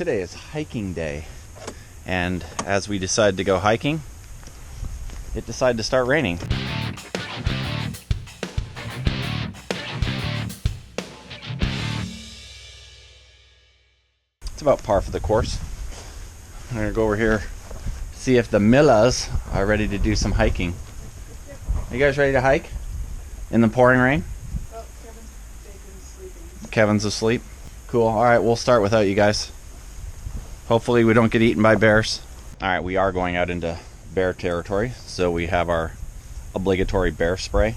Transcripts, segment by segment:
Today is hiking day, and as we decided to go hiking, it decided to start raining. It's about par for the course. I'm gonna go over here, see if the Millas are ready to do some hiking. Are you guys ready to hike in the pouring rain? Well, Kevin's sleeping. Kevin's asleep. Cool. All right, we'll start without you guys. Hopefully we don't get eaten by bears. All right, we are going out into bear territory, so we have our obligatory bear spray.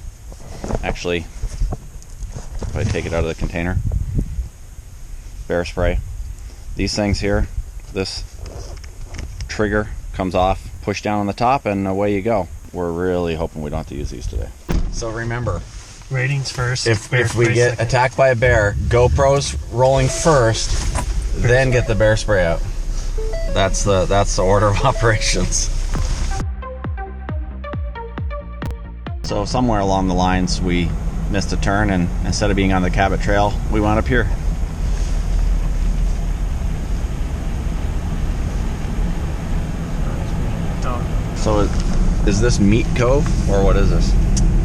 Actually, if I take it out of the container, bear spray. These things here, this trigger comes off, push down on the top, and away you go. We're really hoping we don't have to use these today. So remember, ratings first. If we get attacked by a bear, GoPro's rolling first, then get the bear spray out. That's the order of operations. So somewhere along the lines we missed a turn, and instead of being on the Cabot Trail, we wound up here. So is this Meat Cove, or what is this?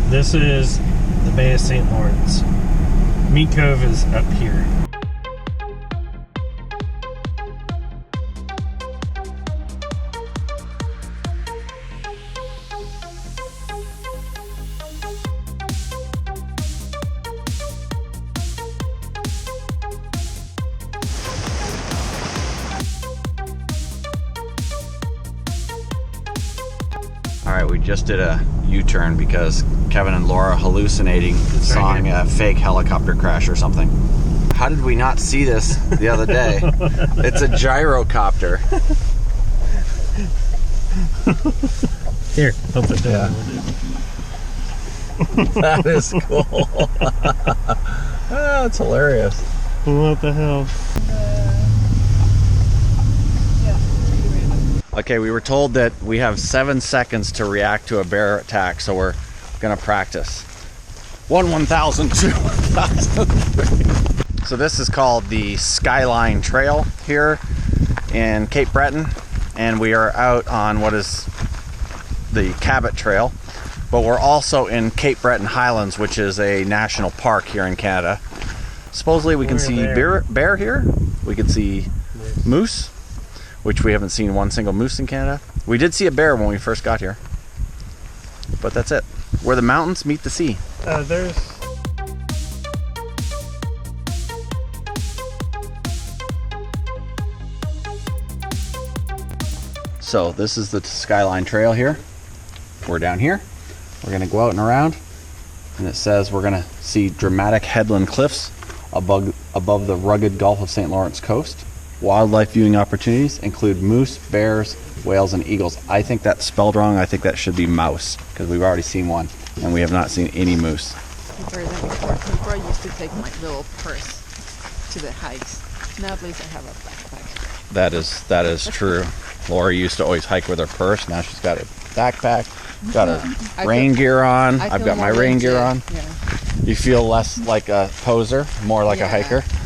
This is the Bay of St. Lawrence. Meat Cove is up here. Alright, we just did a U-turn because Kevin and Laura hallucinating, sawing a fake helicopter crash or something. How did we not see this the other day? It's a gyrocopter. Here, I'll put that on. That is cool. Oh, it's hilarious. What the hell? Okay, we were told that we have 7 seconds to react to a bear attack, so we're gonna practice. 1,000, 2,000, 3. So this is called the Skyline Trail here in Cape Breton, and we are out on what is the Cabot Trail, but we're also in Cape Breton Highlands, which is a national park here in Canada. Supposedly we can see bear here, we can see moose, which we haven't seen one single moose in Canada. We did see a bear when we first got here, but that's it. Where the mountains meet the sea. So this is the Skyline Trail here. We're down here. We're gonna go out and around, and it says we're gonna see dramatic headland cliffs above the rugged Gulf of St. Lawrence coast. Wildlife viewing opportunities include moose, bears, whales, and eagles. I think that's spelled wrong. I think that should be mouse, because we've already seen one, and we have not seen any moose. Before I used to take my little purse to the hikes. Now at least I have a backpack. That is true. Laura used to always hike with her purse. Now she's got a backpack, got her rain gear on. I've got my rain gear on. Yeah. You feel less like a poser, more like a hiker. Exactly.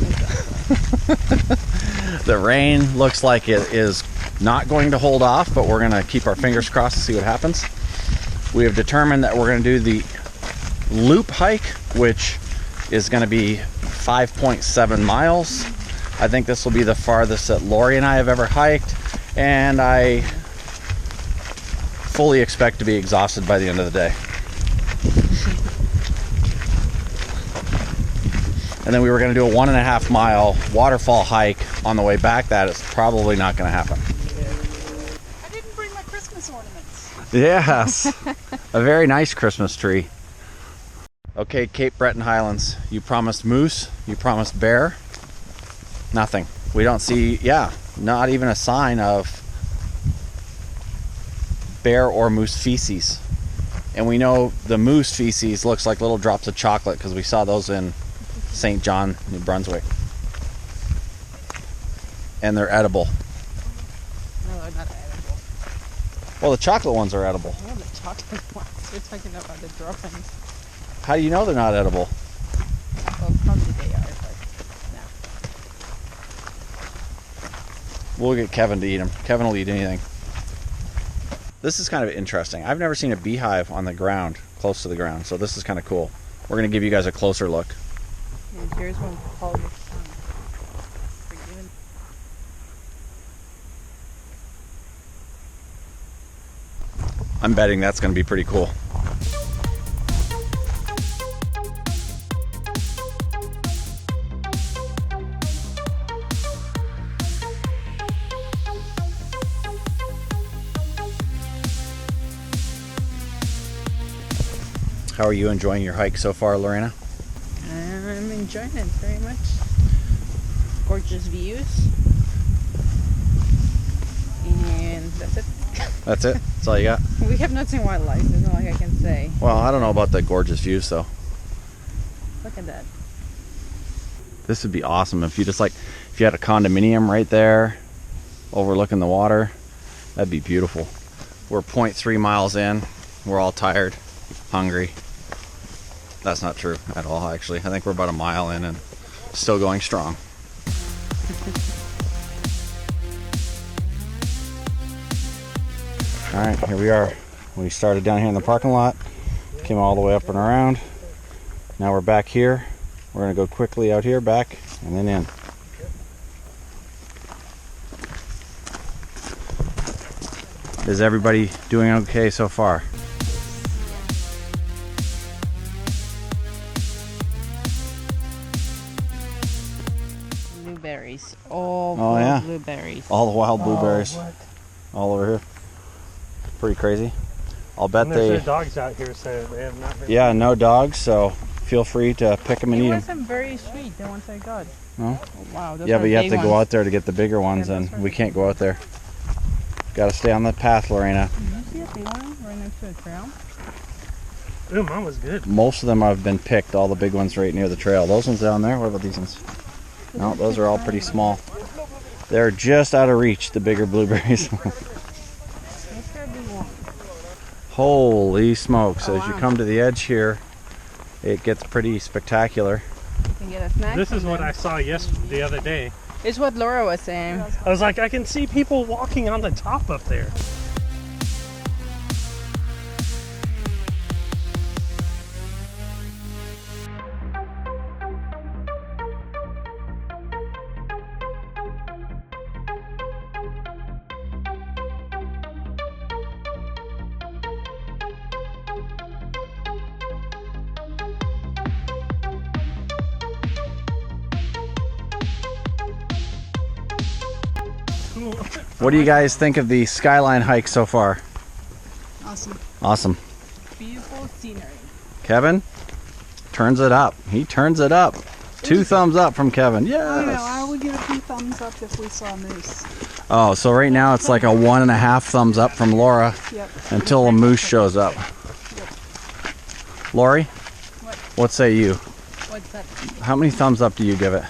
The rain looks like it is not going to hold off, but we're going to keep our fingers crossed to see what happens. We have determined that we're going to do the loop hike, which is going to be 5.7 miles. I think this will be the farthest that Lori and I have ever hiked, and I fully expect to be exhausted by the end of the day. And then we were going to do a 1.5 mile waterfall hike on the way back. That is probably not going to happen. I didn't bring my Christmas ornaments. Yes, a very nice Christmas tree. Okay, Cape Breton Highlands. You promised moose, you promised bear. Nothing. We don't see, not even a sign of bear or moose feces. And we know the moose feces looks like little drops of chocolate because we saw those in St. John, New Brunswick. And they're edible. No, they're not edible. Well, the chocolate ones are edible. Yeah, the chocolate ones. We're talking about the droppings. How do you know they're not edible? Well, probably they are, but no. We'll get Kevin to eat them. Kevin will eat anything. This is kind of interesting. I've never seen a beehive on the ground, close to the ground, so this is kind of cool. We're going to give you guys a closer look. And here's one called the sun. I'm betting that's going to be pretty cool. How are you enjoying your hike so far, Lorena? I'm enjoying it very much. Gorgeous views. And that's it. That's it? That's all you got? We have not seen wildlife, there's not like I can say. Well, I don't know about the gorgeous views though. Look at that. This would be awesome if you just if you had a condominium right there overlooking the water. That'd be beautiful. We're 0.3 miles in. We're all tired, hungry. That's not true at all, actually. I think we're about a mile in and still going strong. All right, here we are. We started down here in the parking lot, came all the way up and around. Now we're back here. We're gonna go quickly out here, back, and then in. Is everybody doing okay so far? Blueberries. All Oh, yeah. blueberries. All the wild blueberries Oh, what? all over here. Pretty crazy. I'll bet And there's they. no dogs out here, so they have not. Yeah, no dogs, so feel free to pick them and It eat them. wasn't very sweet, the ones I got. No? Oh, wow, those Yeah, are but you have big to go ones. out there to get the bigger ones, Yeah, and that's right. we can't go out there. Got to stay on the path, Lorena. Did you see a big one right next to a trail? Ooh, mine was good. Most of them have been picked, all the big ones right near the trail. Those ones down there, what about these ones? No, those are all pretty small. They're just out of reach, the bigger blueberries. Let's grab a big one. Holy smokes, Oh, as you wow. come to the edge here, it gets pretty spectacular. You can get a snack. This from is what them. I saw the other day. It's what Laura was saying. I was like, I can see people walking on the top up there. Cool. What do you guys think of the Skyline hike so far? Awesome. Awesome. Beautiful scenery. Kevin turns it up. He turns it up. 2 thumbs up from Kevin. I know, Yes. I would give a few thumbs up if we saw moose. Oh, so right now it's like a 1.5 thumbs up from Laura Yep. until a moose shows up. Lori, what say you? What's that? How many thumbs up do you give it?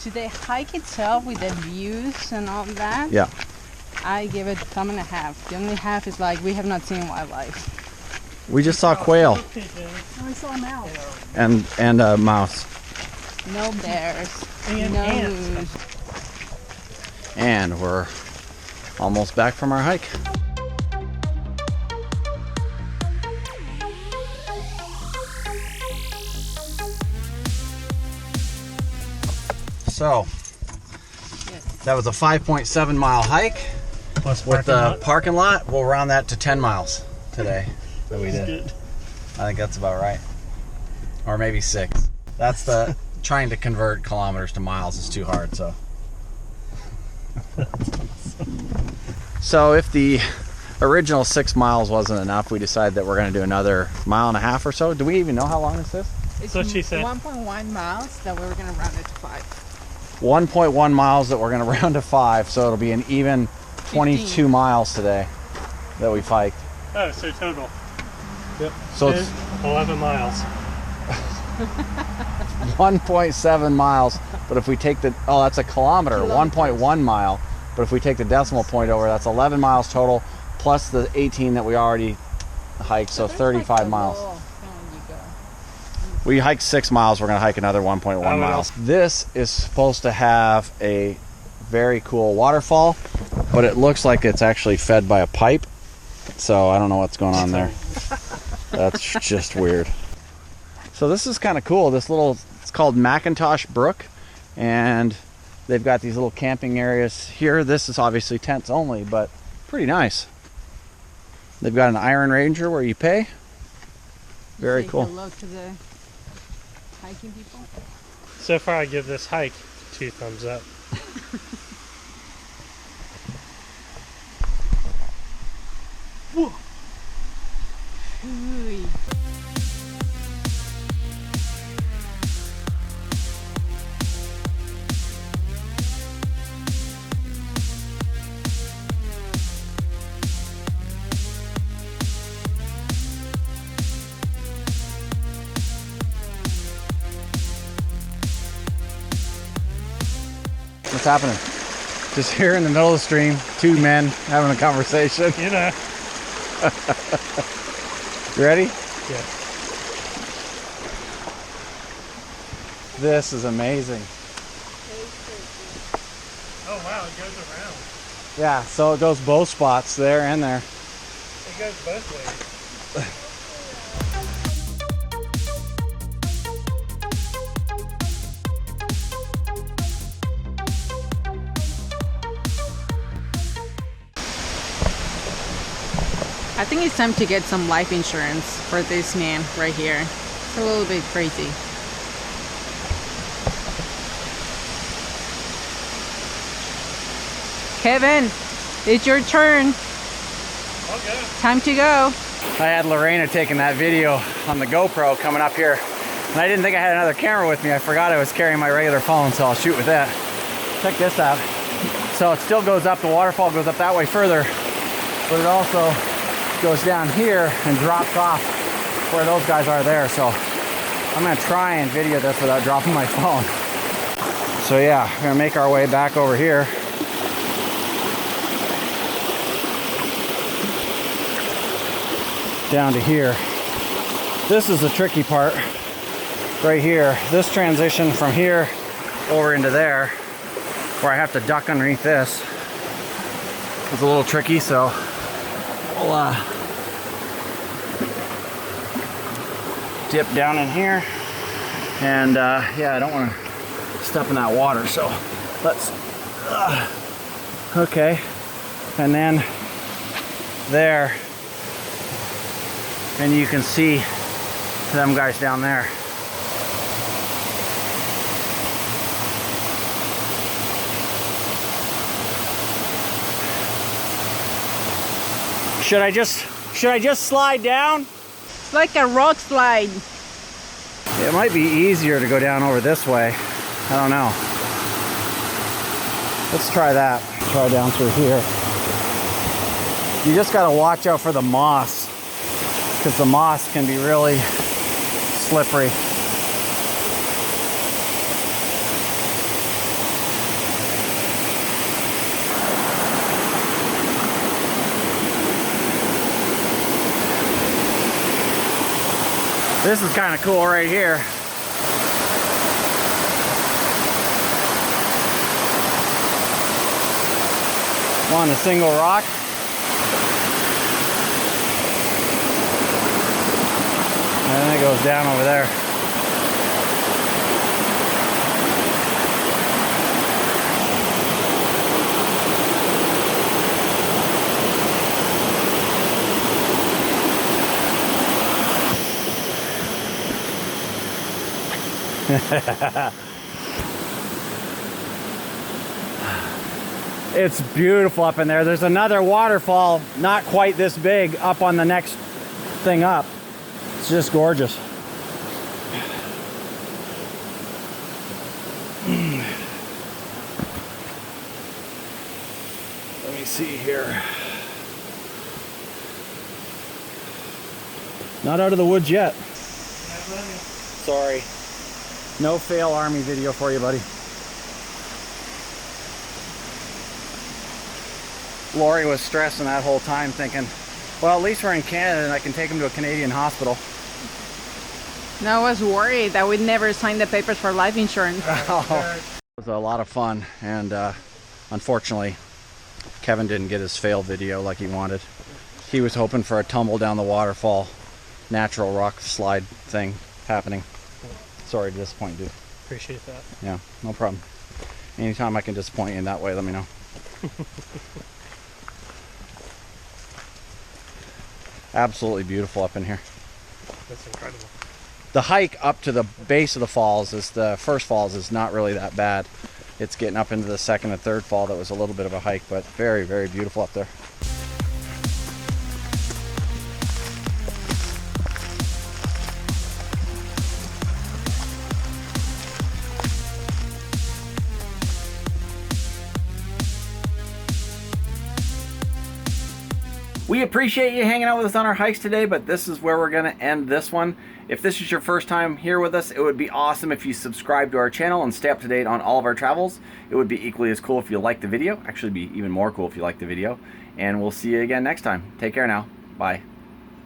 To the hike itself with the views and all that, Yeah. I give it 1.5. The only half is like we have not seen wildlife. We just saw quail Oh, we saw a mouse. and a mouse. No bears. And no ants. moose. And we're almost back from our hike. So, Yes. that was a 5.7 mile hike Plus with parking the lot. parking lot. We'll round that to 10 miles today that we did. Good. I think that's about right. Or maybe 6. That's the trying to convert kilometers to miles is too hard, so. So if the original 6 miles wasn't enough, we decided that we're going to do another 1.5 miles or so. Do we even know how long this is? It's So she said. 1.1 miles that we were going to round it to 5. 1.1 miles that we're going to round to 5, so it'll be an even 22 15. miles today that we've hiked. Oh, so total. Yep. So it's 11 miles. 1.7 miles, but if we take the, oh, that's a kilometer, 1.1 mile, but if we take the decimal point over, that's 11 miles total, plus the 18 that we already hiked, so 35 miles. We hiked 6 miles, we're gonna hike another 1.1 Oh, well. miles. This is supposed to have a Very cool waterfall, but it looks like it's actually fed by a pipe. So I don't know what's going on there. That's just weird. So this is kind of cool. This little, it's called MacIntosh Brook, and they've got these little camping areas here. This is obviously tents only, but pretty nice. They've got an Iron Ranger where you pay. Very Say cool. hello to the hiking people. So far, I give this hike 2 thumbs up. Whoa. Ooh. What's happening? Just here in the middle of the stream, 2 men having a conversation. You know. You ready? Yeah. This is amazing. Oh wow, it goes around. Yeah, so it goes both spots, there and there. It goes both ways. I think it's time to get some life insurance for this man right here. It's a little bit crazy. Kevin, it's your turn. Okay. Time to go. I had Lorena taking that video on the GoPro coming up here, and I didn't think I had another camera with me. I forgot I was carrying my regular phone, so I'll shoot with that. Check this out. So it still goes up, the waterfall goes up that way further, but it also goes down here and drops off where those guys are there. So I'm gonna try and video this without dropping my phone. So yeah, we're gonna make our way back over here. Down to here. This is the tricky part right here. This transition from here over into there, where I have to duck underneath this, is a little tricky, so we'll dip down in here. And yeah, I don't want to step in that water, so let's okay. And then there, and you can see them guys down there. Should I just slide down? It's like a rock slide. It might be easier to go down over this way. I don't know. Let's try that. Try down through here. You just gotta watch out for the moss, because the moss can be really slippery. This is kind of cool right here. I'm on a single rock. And then it goes down over there. It's beautiful up in there. There's another waterfall, not quite this big, up on the next thing up. It's just gorgeous. Let me see here. Not out of the woods yet. Sorry. No fail army video for you, buddy. Lori was stressing that whole time, thinking, well, at least we're in Canada and I can take him to a Canadian hospital. No, I was worried that we'd never sign the papers for life insurance. It was a lot of fun, and Unfortunately, Kevin didn't get his fail video like he wanted. He was hoping for a tumble down the waterfall, natural rock slide thing happening. Sorry to disappoint, dude. Appreciate that. Yeah, no problem. Anytime I can disappoint you in that way, let me know. Absolutely beautiful up in here. That's incredible. The hike up to the base of the falls, the first falls, is not really that bad. It's getting up into the second and third fall that was a little bit of a hike, but very, very beautiful up there. We appreciate you hanging out with us on our hikes today, but this is where we're going to end this one. If this is your first time here with us, it would be awesome if you subscribe to our channel and stay up to date on all of our travels. It would be equally as cool if you liked the video. Actually, it'd be even more cool if you liked the video. And we'll see you again next time. Take care now. Bye.